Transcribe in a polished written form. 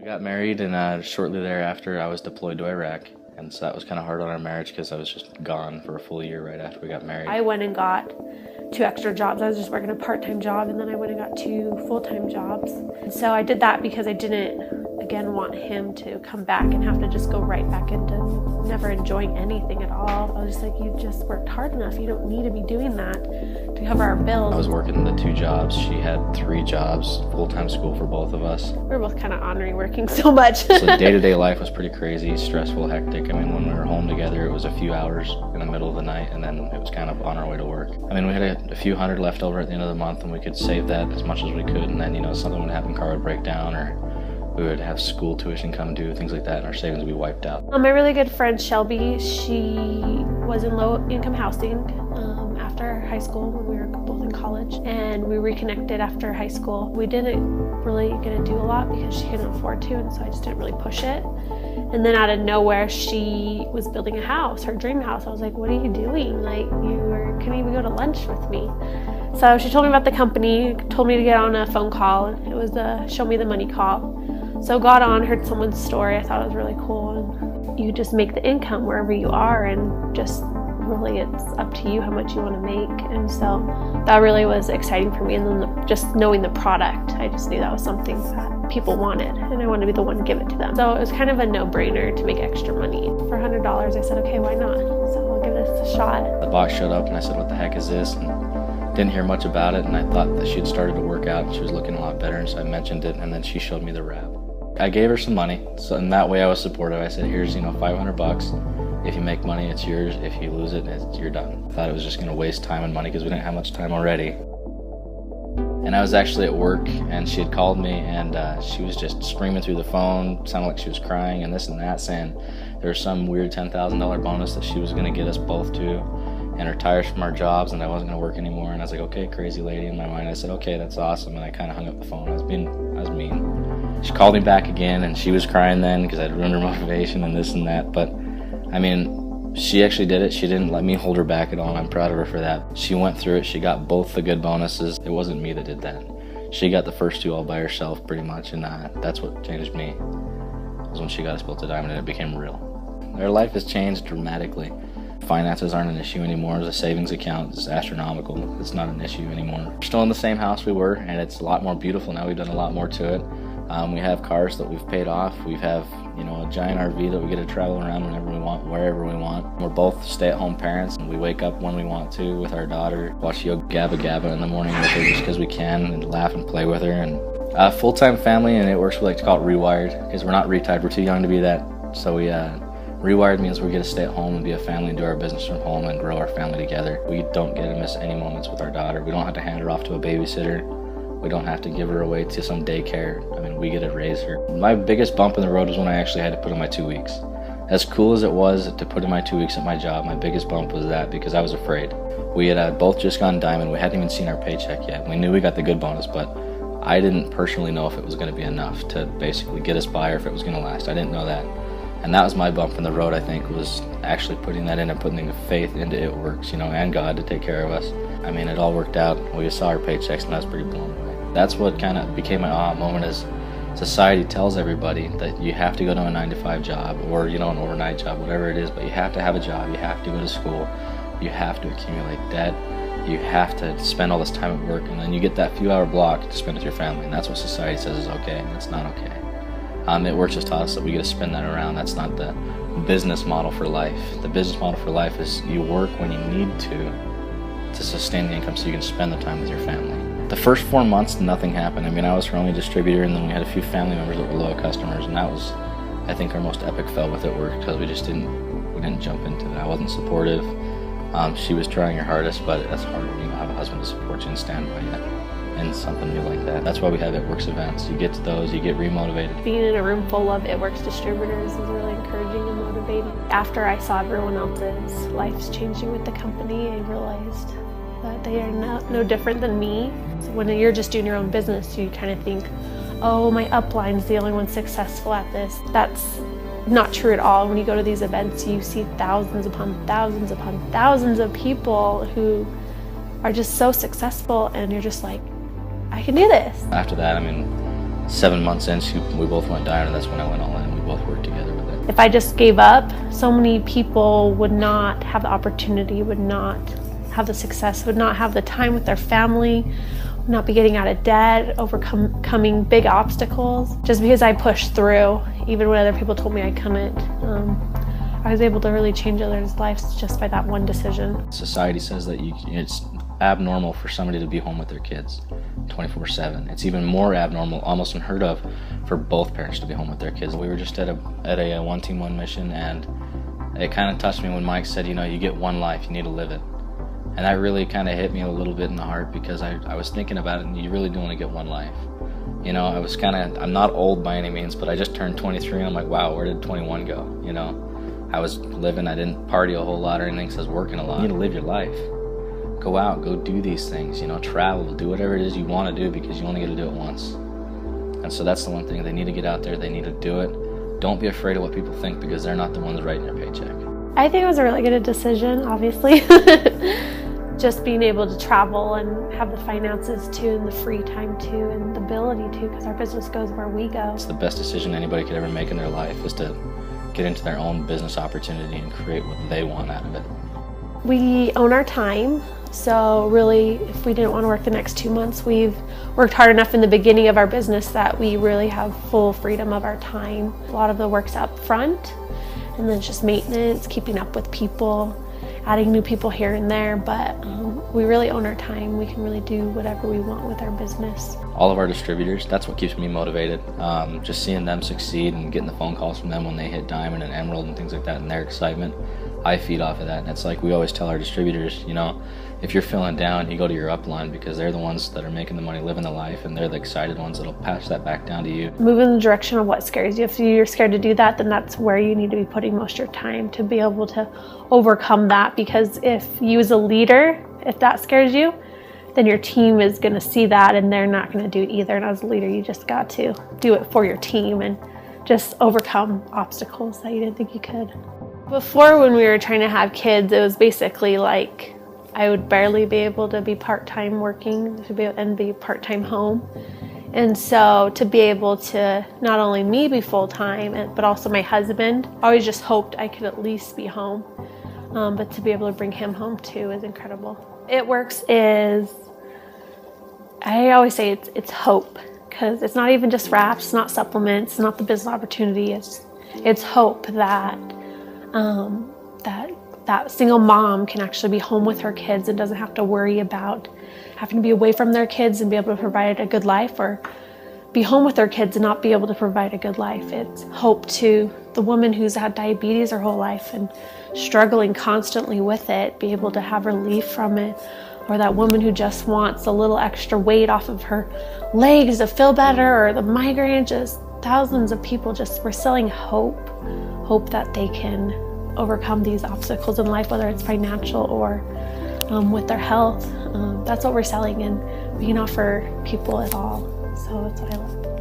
got married, and shortly thereafter I was deployed to Iraq. And so that was kind of hard on our marriage because I was just gone for a full year right after we got married. I went and got 2 extra jobs. I was just working a part-time job, and then I went and got 2 full-time jobs. And so I did that because I didn't, again, want him to come back and have to just go right back into never enjoying anything at all. I was just like, you just worked hard enough. You don't need to be doing that to cover our bills. I was working the 2 jobs. She had 3 jobs, full-time school for both of us. We were both kind of honoring working so much. So day-to-day life was pretty crazy, stressful, hectic. I mean, when we were home together, it was a few hours in the middle of the night, and then it was kind of on our way to work. I mean, we had a few hundred left over at the end of the month, and we could save that as much as we could, and then, you know, something would happen, car would break down, or we would have school tuition come due, things like that, and our savings would be wiped out. My really good friend Shelby, she was in low-income housing after high school when we were both in college, and we reconnected after high school. We didn't really get to do a lot because she couldn't afford to, and so I just didn't really push it. And then out of nowhere, she was building a house, her dream house. I was like, what are you doing? Like, couldn't even go to lunch with me. So she told me about the company, told me to get on a phone call. It was a show me the money call. So got on, heard someone's story. I thought it was really cool. And you just make the income wherever you are, and just really it's up to you how much you want to make. And so that really was exciting for me. And then just knowing the product, I just knew that was something that people wanted, and I wanted to be the one to give it to them. So it was kind of a no-brainer to make extra money. For $100, I said, okay, why not? So I'll give this a shot. The box showed up, and I said, what the heck is this? And didn't hear much about it, and I thought that she'd started to work out, and she was looking a lot better, and so I mentioned it, and then she showed me the wrap. I gave her some money, so in that way I was supportive. I said, here's, $500. If you make money, it's yours. If you lose it, you're done. I thought it was just going to waste time and money because we didn't have much time already. And I was actually at work, and she had called me, and she was just screaming through the phone, sounded like she was crying and this and that, saying there was some weird $10,000 bonus that she was going to get us both to, and retire from our jobs, and I wasn't going to work anymore. And I was like, okay, crazy lady. In my mind, I said, okay, that's awesome. And I kind of hung up the phone. I was mean. She called me back again, and she was crying then because I'd ruined her motivation and this and that. But I mean, she actually did it. She didn't let me hold her back at all, and I'm proud of her for that. She went through it. She got both the good bonuses. It wasn't me that did that. She got the first 2 all by herself pretty much, and that's what changed me. It was when she got us both a diamond and it became real. Our life has changed dramatically. Finances aren't an issue anymore. The savings account is astronomical. It's not an issue anymore. We're still in the same house we were, and it's a lot more beautiful now. We've done a lot more to it. We have cars that we've paid off. We have, a giant RV that we get to travel around whenever we want, wherever we want. We're both stay-at-home parents, and we wake up when we want to with our daughter, watch Yo Gabba Gabba in the morning with her just because we can, and laugh and play with her. And full-time family, and it works. We like to call it rewired because we're not retired. We're too young to be that. So we rewired means we get to stay at home and be a family and do our business from home and grow our family together. We don't get to miss any moments with our daughter. We don't have to hand her off to a babysitter. We don't have to give her away to some daycare. I mean, we get to raise her. My biggest bump in the road was when I actually had to put in my 2 weeks. As cool as it was to put in my 2 weeks at my job, my biggest bump was that because I was afraid. We had both just gone diamond. We hadn't even seen our paycheck yet. We knew we got the good bonus, but I didn't personally know if it was going to be enough to basically get us by or if it was going to last. I didn't know that. And that was my bump in the road, I think, was actually putting that in and putting the faith into it works, and God to take care of us. I mean, it all worked out. We saw our paychecks, and I was pretty blown away. That's what kind of became my aha moment is society tells everybody that you have to go to a 9-to-5 job or, an overnight job, whatever it is, but you have to have a job, you have to go to school, you have to accumulate debt, you have to spend all this time at work, and then you get that few-hour block to spend with your family, and that's what society says is okay, and it's not okay. It works just taught us that we get to spin that around. That's not the business model for life. The business model for life is you work when you need to sustain the income so you can spend the time with your family. The first 4 months, nothing happened. I mean, I was her only distributor, and then we had a few family members that were loyal customers, and that was, I think, our most epic fail with it work because we didn't jump into it. I wasn't supportive. She was trying her hardest, but that's hard when you have a husband to support you and stand by you in something new like that. That's why we have It Works events. You get to those, you get remotivated. Being in a room full of It Works distributors is really encouraging and motivating. After I saw everyone else's lives changing with the company, I realized that they are no different than me. So when you're just doing your own business, you kind of think, oh, my upline's the only one successful at this. That's not true at all. When you go to these events, you see thousands upon thousands upon thousands of people who are just so successful, and you're just like, I can do this. After that, 7 months in, we both went down, and that's when I went all in. We both worked together with it. If I just gave up, so many people would not have the opportunity, would not have the success, would not have the time with their family, would not be getting out of debt, overcoming big obstacles. Just because I pushed through, even when other people told me I couldn't, I was able to really change others' lives just by that one decision. Society says that it's abnormal for somebody to be home with their kids 24/7. It's even more abnormal, almost unheard of, for both parents to be home with their kids. We were just at a one team, one mission, and it kind of touched me when Mike said, you get one life, you need to live it. And that really kind of hit me a little bit in the heart, because I was thinking about it, and you really do only get one life. I'm not old by any means, but I just turned 23, and I'm like, wow, where did 21 go? I was living, I didn't party a whole lot or anything, so I was working a lot. You need to live your life. Go out, go do these things, travel, do whatever it is you want to do, because you only get to do it once. And so that's the one thing, they need to get out there, they need to do it. Don't be afraid of what people think, because they're not the ones writing your paycheck. I think it was a really good decision, obviously. Just being able to travel and have the finances too, and the free time too, and the ability to, because our business goes where we go. It's the best decision anybody could ever make in their life, is to get into their own business opportunity and create what they want out of it. We own our time, so really, if we didn't want to work the next 2 months, we've worked hard enough in the beginning of our business that we really have full freedom of our time. A lot of the work's up front, and then it's just maintenance, keeping up with people, adding new people here and there, but we really own our time. We can really do whatever we want with our business. All of our distributors, that's what keeps me motivated. Just seeing them succeed and getting the phone calls from them when they hit Diamond and Emerald and things like that, and their excitement, I feed off of that. And it's like we always tell our distributors, if you're feeling down, you go to your upline, because they're the ones that are making the money, living the life, and they're the excited ones that'll pass that back down to you. Move in the direction of what scares you. If you're scared to do that, then that's where you need to be putting most of your time, to be able to overcome that. Because if you as a leader, if that scares you, then your team is going to see that, and they're not going to do it either. And as a leader, you just got to do it for your team and just overcome obstacles that you didn't think you could. Before, when we were trying to have kids, it was basically like I would barely be able to be part-time working and be part-time home. And so to be able to, not only me be full-time, but also my husband, I always just hoped I could at least be home. But to be able to bring him home too is incredible. It Works is, I always say it's hope, because it's not even just wraps, it's not supplements, it's not the business opportunity, it's hope that that single mom can actually be home with her kids and doesn't have to worry about having to be away from their kids and be able to provide a good life, or be home with their kids and not be able to provide a good life. It's hope to the woman who's had diabetes her whole life and struggling constantly with it, be able to have relief from it. Or that woman who just wants a little extra weight off of her legs to feel better, or the migraine. Just thousands of people, we're selling hope that they can overcome these obstacles in life, whether it's financial or with their health. That's what we're selling, and we can offer people it all. So that's what I love.